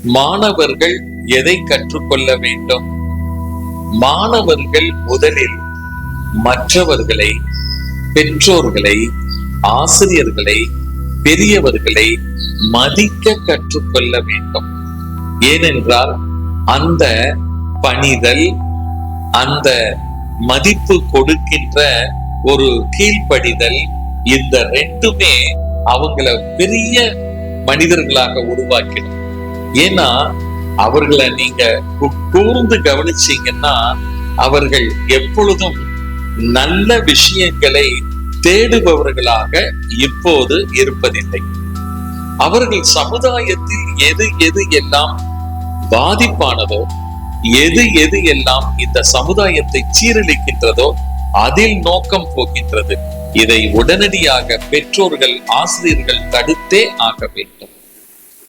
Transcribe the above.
மாணவர்கள் எதை கற்றுக்கொள்ள வேண்டும்? மாணவர்கள் முதலில் மற்றவர்களை, பெற்றோர்களை, ஆசிரியர்களை, பெரியவர்களை மதிக்க கற்றுக்கொள்ள வேண்டும். ஏனென்றால் அந்த பணிதல், அந்த மதிப்பு கொடுக்கின்ற ஒரு கீழ்ப்படிதல், இந்த ரெண்டுமே அவங்கள பெரிய மனிதர்களாக உருவாக்கிடும். ஏன்னா அவர்களை நீங்க கூர்ந்து கவனிச்சீங்கன்னா அவர்கள் எப்பொழுதும் நல்ல விஷயங்களை தேடுபவர்களாக இப்போது இருப்பதில்லை. அவர்கள் சமுதாயத்தில் எது எது எல்லாம் பாதிப்பானதோ, எது எது எல்லாம் இந்த சமுதாயத்தை சீரழிக்கின்றதோ அதில் நோக்கம் போகின்றது. இதை உடனடியாக பெற்றோர்கள், ஆசிரியர்கள் தடுத்தே ஆக வேண்டும்.